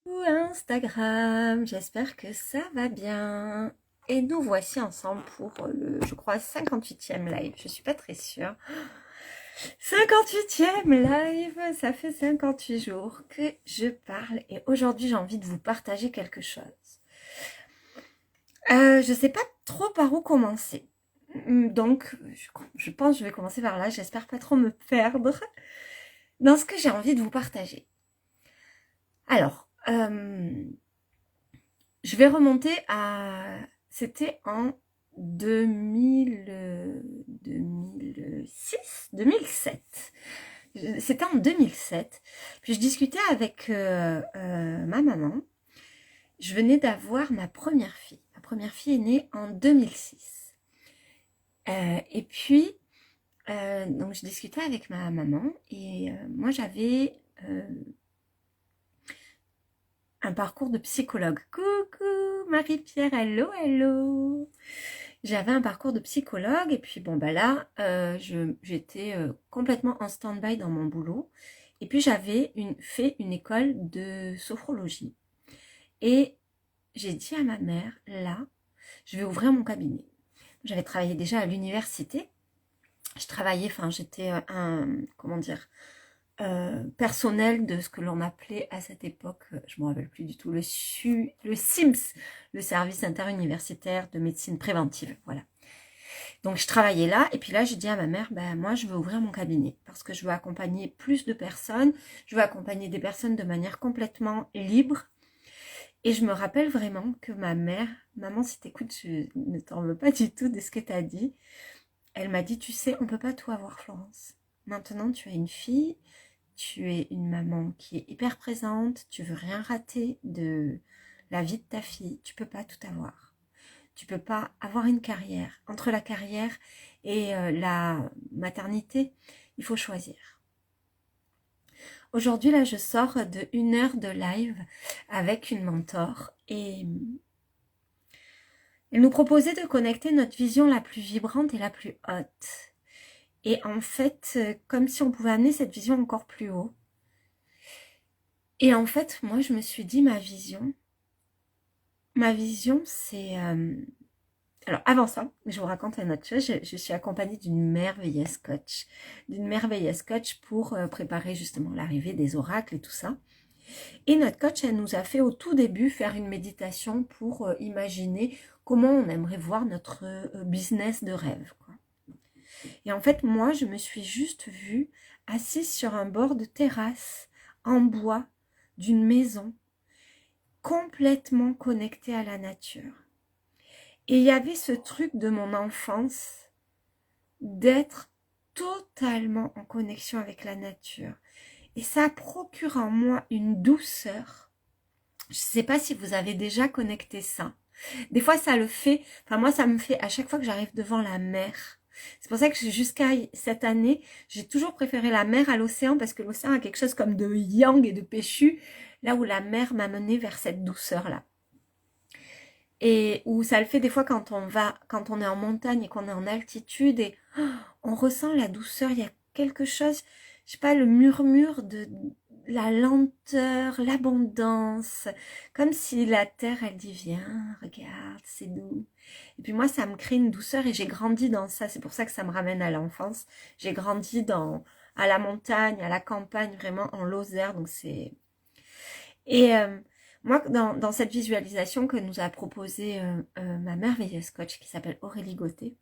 Coucou Instagram, j'espère que ça va bien. Et nous voici ensemble pour le, je crois, 58e live. Je suis pas très sûre. 58e live, ça fait 58 jours que je parle et aujourd'hui j'ai envie de vous partager quelque chose. Je sais pas trop par où commencer. Donc, je pense que je vais commencer par là. J'espère pas trop me perdre dans ce que j'ai envie de vous partager. Alors, je vais remonter à... C'était en 2007. C'était en 2007. Puis je discutais avec ma maman. Je venais d'avoir ma première fille. Ma première fille est née en 2006. Et puis, donc je discutais avec ma maman et moi j'avais un parcours de psychologue. Coucou Marie-Pierre, hello, hello. J'avais un parcours de psychologue et puis bon bah là, j'étais complètement en stand-by dans mon boulot. Et puis j'avais fait une école de sophrologie. Et j'ai dit à ma mère, là, je vais ouvrir mon cabinet. J'avais travaillé déjà à l'université. Je travaillais, enfin j'étais comment dire, personnel de ce que l'on appelait à cette époque, je ne me rappelle plus du tout, le SIMS, le service interuniversitaire de médecine préventive, voilà. Donc je travaillais là, et puis là j'ai dit à ma mère, ben moi je veux ouvrir mon cabinet, parce que je veux accompagner plus de personnes, je veux accompagner des personnes de manière complètement libre, et je me rappelle vraiment que ma mère, maman si t'écoutes, je ne t'en veux pas du tout de ce que t'as dit, elle m'a dit, tu sais, on peut pas tout avoir Florence, maintenant tu as une fille, tu es une maman qui est hyper présente, tu veux rien rater de la vie de ta fille, tu peux pas tout avoir. Tu peux pas avoir une carrière. Entre la carrière et la maternité, il faut choisir. Aujourd'hui, là, je sors de 1 heure de live avec une mentor et elle nous proposait de connecter notre vision la plus vibrante et la plus haute. Et en fait, comme si on pouvait amener cette vision encore plus haut. Et en fait, moi, je me suis dit, ma vision, c'est... Alors, avant ça, je vous raconte une autre chose. Je suis accompagnée d'une merveilleuse coach. D'une merveilleuse coach pour préparer justement l'arrivée des oracles et tout ça. Et notre coach, elle nous a fait au tout début faire une méditation pour imaginer comment on aimerait voir notre business de rêve, quoi. Et en fait, moi, je me suis juste vue assise sur un bord de terrasse en bois d'une maison complètement connectée à la nature. Et il y avait ce truc de mon enfance d'être totalement en connexion avec la nature. Et ça procure en moi une douceur. Je ne sais pas si vous avez déjà connecté ça. Des fois, ça le fait. Enfin, moi, ça me fait à chaque fois que j'arrive devant la mer. C'est pour ça que jusqu'à cette année, j'ai toujours préféré la mer à l'océan parce que l'océan a quelque chose comme de yang et de péchu, là où la mer m'a mené vers cette douceur-là. Et où ça le fait des fois quand on est en montagne et qu'on est en altitude et on ressent la douceur, il y a quelque chose, je sais pas, le murmure de la lenteur, l'abondance, comme si la terre elle dit viens, regarde, c'est doux. Et puis moi ça me crée une douceur et j'ai grandi dans ça, c'est pour ça que ça me ramène à l'enfance. J'ai grandi à la montagne, à la campagne, vraiment en Lozère, donc c'est... Et moi, dans cette visualisation que nous a proposée ma merveilleuse coach qui s'appelle Aurélie Gauthier,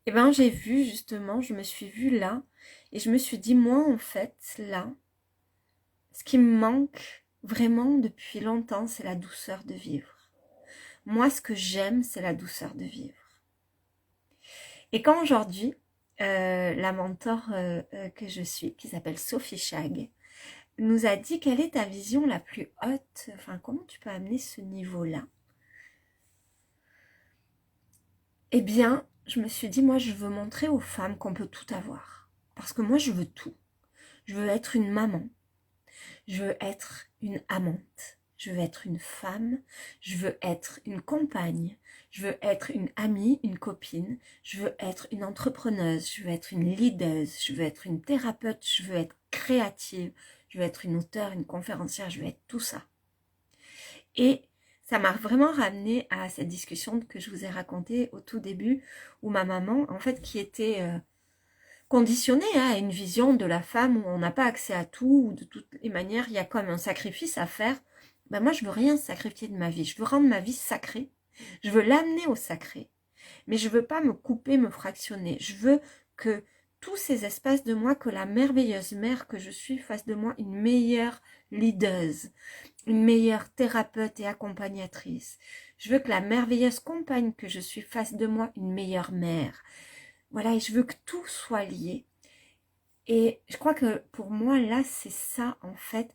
eh ben, j'ai vu justement, je me suis vue là et je me suis dit, moi, en fait, là, ce qui me manque vraiment depuis longtemps, c'est la douceur de vivre. Moi, ce que j'aime, c'est la douceur de vivre. Et quand aujourd'hui, la mentor que je suis, qui s'appelle Sophie Chag, nous a dit quelle est ta vision la plus haute, enfin comment tu peux amener ce niveau-là. Eh bien, je me suis dit, moi je veux montrer aux femmes qu'on peut tout avoir. Parce que moi je veux tout. Je veux être une maman, je veux être une amante, je veux être une femme, je veux être une compagne, je veux être une amie, une copine, je veux être une entrepreneuse, je veux être une leaduse, je veux être une thérapeute, je veux être créative, je veux être une auteure, une conférencière, je veux être tout ça. Et ça m'a vraiment ramené à cette discussion que je vous ai racontée au tout début, où ma maman, en fait, qui était conditionnée à une vision de la femme où on n'a pas accès à tout, où de toutes les manières, il y a comme un sacrifice à faire. Ben moi, je veux rien sacrifier de ma vie. Je veux rendre ma vie sacrée. Je veux l'amener au sacré. Mais je veux pas me couper, me fractionner. Je veux que tous ces espaces de moi, que la merveilleuse mère que je suis fasse de moi une meilleure leaduse, une meilleure thérapeute et accompagnatrice. Je veux que la merveilleuse compagne que je suis fasse de moi une meilleure mère. Voilà, et je veux que tout soit lié. Et je crois que pour moi, là, c'est ça, en fait.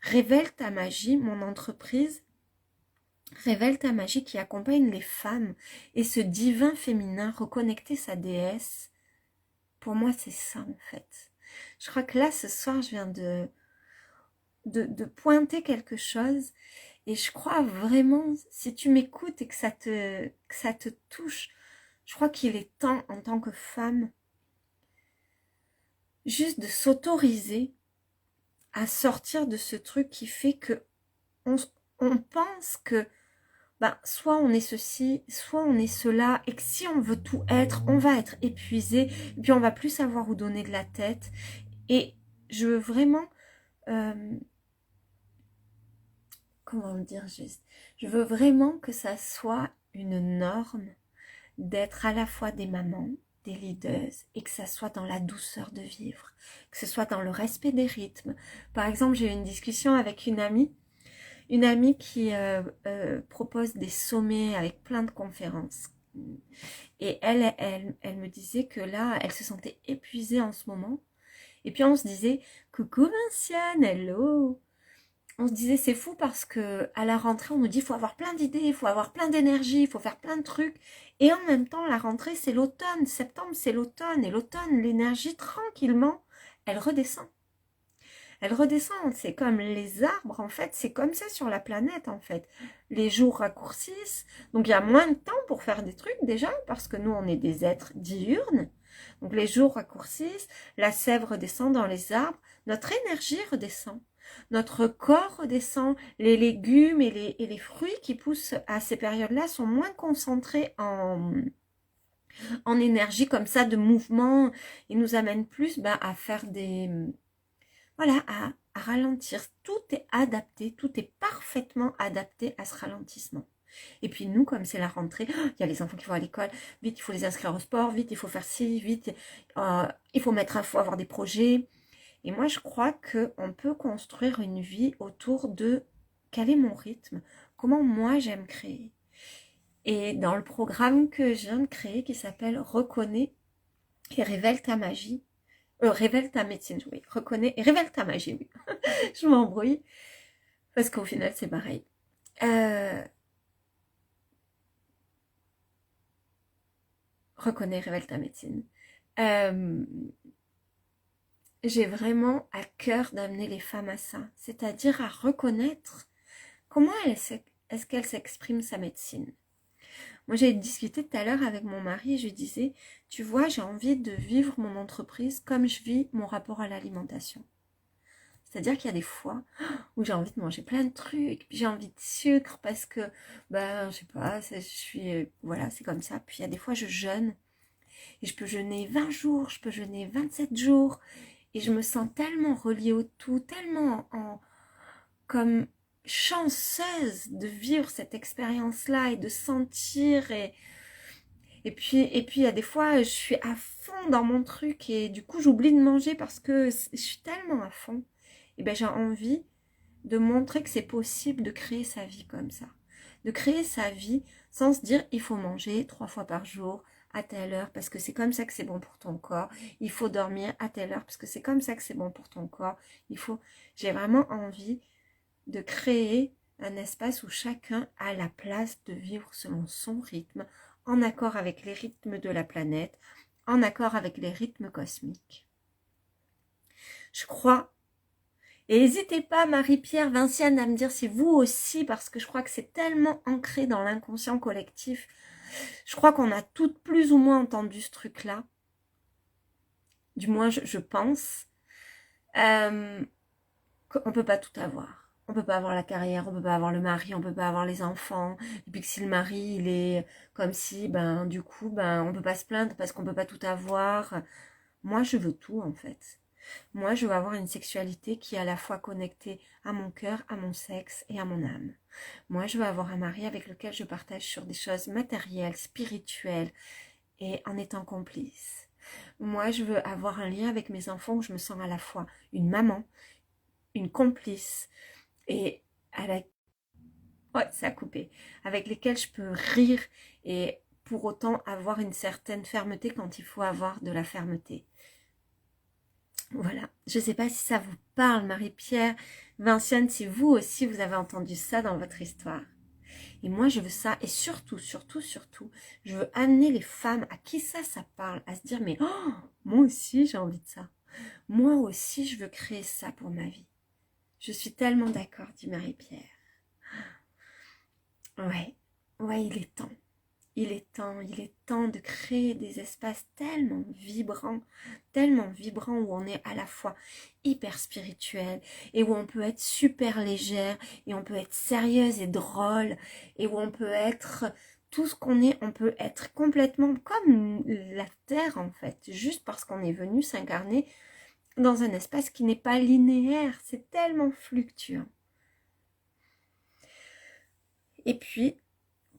Révèle ta magie, mon entreprise, révèle ta magie qui accompagne les femmes et ce divin féminin, reconnecter sa déesse. Pour moi, c'est ça, en fait. Je crois que là, ce soir, je viens de pointer quelque chose. Et je crois vraiment, si tu m'écoutes et que ça te touche, je crois qu'il est temps, en tant que femme, juste de s'autoriser à sortir de ce truc qui fait que on pense que ben, soit on est ceci, soit on est cela, et que si on veut tout être, on va être épuisé, et puis on va plus savoir où donner de la tête. Et je veux vraiment... comment le dire juste, je veux vraiment que ça soit une norme d'être à la fois des mamans, des leaders, et que ça soit dans la douceur de vivre, que ce soit dans le respect des rythmes. Par exemple, j'ai eu une discussion avec une amie qui propose des sommets avec plein de conférences. Et elle me disait que là, elle se sentait épuisée en ce moment. Et puis on se disait, coucou Vinciane, hello. On se disait c'est fou parce que à la rentrée on nous dit il faut avoir plein d'idées, il faut avoir plein d'énergie, il faut faire plein de trucs. Et en même temps la rentrée c'est l'automne, septembre c'est l'automne. Et l'automne, l'énergie tranquillement, elle redescend. Elle redescend, c'est comme les arbres en fait, c'est comme ça sur la planète en fait. Les jours raccourcissent, donc il y a moins de temps pour faire des trucs déjà, parce que nous on est des êtres diurnes. Donc les jours raccourcissent, la sève redescend dans les arbres, notre énergie redescend. Notre corps redescend, les légumes et les fruits qui poussent à ces périodes-là sont moins concentrés en énergie comme ça de mouvement. Ils nous amènent plus à faire des... Voilà, à ralentir. Tout est adapté, tout est parfaitement adapté à ce ralentissement. Et puis nous, comme c'est la rentrée, il y a les enfants qui vont à l'école, vite il faut les inscrire au sport, vite il faut faire ci, vite il faut avoir des projets. Et moi je crois qu'on peut construire une vie autour de quel est mon rythme, comment moi j'aime créer. Et dans le programme que je viens de créer qui s'appelle Reconnais et révèle ta magie, révèle ta médecine, oui, reconnais et révèle ta magie, oui. Je m'embrouille parce qu'au final c'est pareil. Reconnais, révèle ta médecine. J'ai vraiment à cœur d'amener les femmes à ça, c'est-à-dire à reconnaître comment est-ce qu'elle s'exprime sa médecine. Moi, j'ai discuté tout à l'heure avec mon mari et je lui disais, tu vois, j'ai envie de vivre mon entreprise comme je vis mon rapport à l'alimentation. C'est-à-dire qu'il y a des fois où j'ai envie de manger plein de trucs, puis j'ai envie de sucre parce que, je sais pas, voilà, c'est comme ça. Puis il y a des fois, je jeûne. Et je peux jeûner 20 jours, je peux jeûner 27 jours. Et je me sens tellement reliée au tout, tellement comme chanceuse de vivre cette expérience-là et de sentir. Et puis, il y a des fois, je suis à fond dans mon truc et du coup, j'oublie de manger parce que je suis tellement à fond. Et j'ai envie de montrer que c'est possible de créer sa vie comme ça. De créer sa vie sans se dire, il faut manger 3 fois par jour, à telle heure, parce que c'est comme ça que c'est bon pour ton corps. Il faut dormir à telle heure, parce que c'est comme ça que c'est bon pour ton corps. J'ai vraiment envie de créer un espace où chacun a la place de vivre selon son rythme, en accord avec les rythmes de la planète, en accord avec les rythmes cosmiques. Je crois. Et n'hésitez pas, Marie-Pierre, Vinciane, à me dire si vous aussi, parce que je crois que c'est tellement ancré dans l'inconscient collectif. Je crois qu'on a toutes plus ou moins entendu ce truc-là. Du moins, je pense. qu'on peut pas tout avoir. On peut pas avoir la carrière, on peut pas avoir le mari, on peut pas avoir les enfants. Et puis que si le mari, il est comme si, ben, du coup, ben, on peut pas se plaindre parce qu'on peut pas tout avoir. Moi, je veux tout, en fait. Moi, je veux avoir une sexualité qui est à la fois connectée à mon cœur, à mon sexe et à mon âme. Moi, je veux avoir un mari avec lequel je partage sur des choses matérielles, spirituelles et en étant complice. Moi, je veux avoir un lien avec mes enfants où je me sens à la fois une maman, une complice et avec... Ouais, ça a coupé. Avec lesquels je peux rire et pour autant avoir une certaine fermeté quand il faut avoir de la fermeté. Voilà, je ne sais pas si ça vous parle, Marie-Pierre, Vinciane, si vous aussi vous avez entendu ça dans votre histoire. Et moi je veux ça, et surtout, je veux amener les femmes à qui ça parle, à se dire mais oh, moi aussi j'ai envie de ça. Moi aussi je veux créer ça pour ma vie. Je suis tellement d'accord, dit Marie-Pierre. Ouais, il est temps. Il est temps de créer des espaces tellement vibrants où on est à la fois hyper spirituel et où on peut être super légère et on peut être sérieuse et drôle et où on peut être tout ce qu'on est, on peut être complètement comme la Terre en fait, juste parce qu'on est venu s'incarner dans un espace qui n'est pas linéaire, c'est tellement fluctuant. Et puis,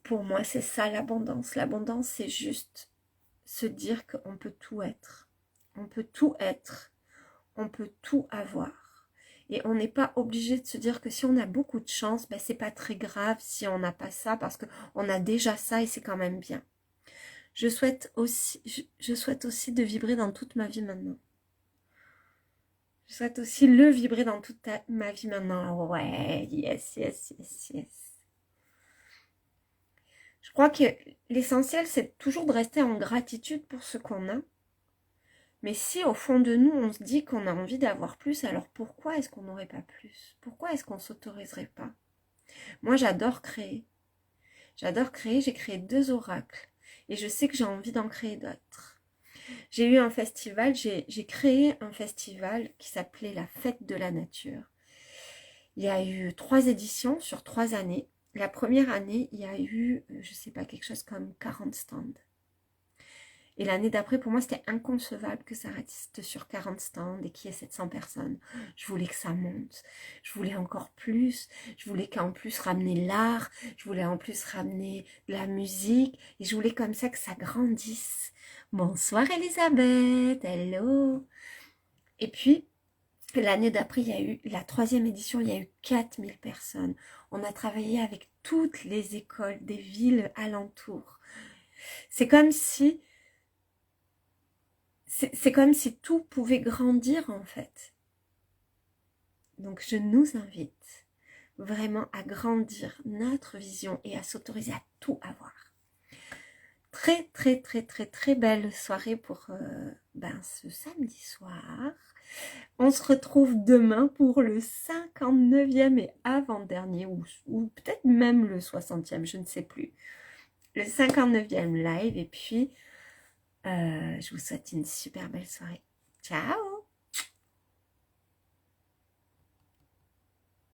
pour moi, c'est ça l'abondance. L'abondance, c'est juste se dire qu'on peut tout être. On peut tout être. On peut tout avoir. Et on n'est pas obligé de se dire que si on a beaucoup de chance, ben c'est pas très grave si on n'a pas ça parce qu'on a déjà ça et c'est quand même bien. Je souhaite aussi de vibrer dans toute ma vie maintenant. Je souhaite aussi le vibrer dans toute ma vie maintenant. Ouais, yes. Je crois que l'essentiel, c'est toujours de rester en gratitude pour ce qu'on a. Mais si au fond de nous, on se dit qu'on a envie d'avoir plus, alors pourquoi est-ce qu'on n'aurait pas plus? Pourquoi est-ce qu'on ne s'autoriserait pas? Moi, j'adore créer. J'ai créé 2 oracles. Et je sais que j'ai envie d'en créer d'autres. J'ai eu un festival, j'ai créé un festival qui s'appelait la Fête de la Nature. Il y a eu 3 éditions sur 3 années. La première année, il y a eu, je sais pas, quelque chose comme 40 stands. Et l'année d'après, pour moi, c'était inconcevable que ça reste sur 40 stands et qu'il y ait 700 personnes. Je voulais que ça monte. Je voulais encore plus. Je voulais qu'en plus ramener l'art. Je voulais en plus ramener de la musique. Et je voulais comme ça que ça grandisse. Bonsoir Elisabeth, hello. Et puis, l'année d'après, il y a eu la 3e édition, il y a eu 4000 personnes. On a travaillé avec toutes les écoles des villes alentours. C'est comme si tout pouvait grandir en fait. Donc je nous invite vraiment à grandir notre vision et à s'autoriser à tout avoir. Très belle soirée pour ce samedi soir. On se retrouve demain pour le 59e et avant-dernier, ou peut-être même le 60e, je ne sais plus. Le 59e live, et puis je vous souhaite une super belle soirée. Ciao!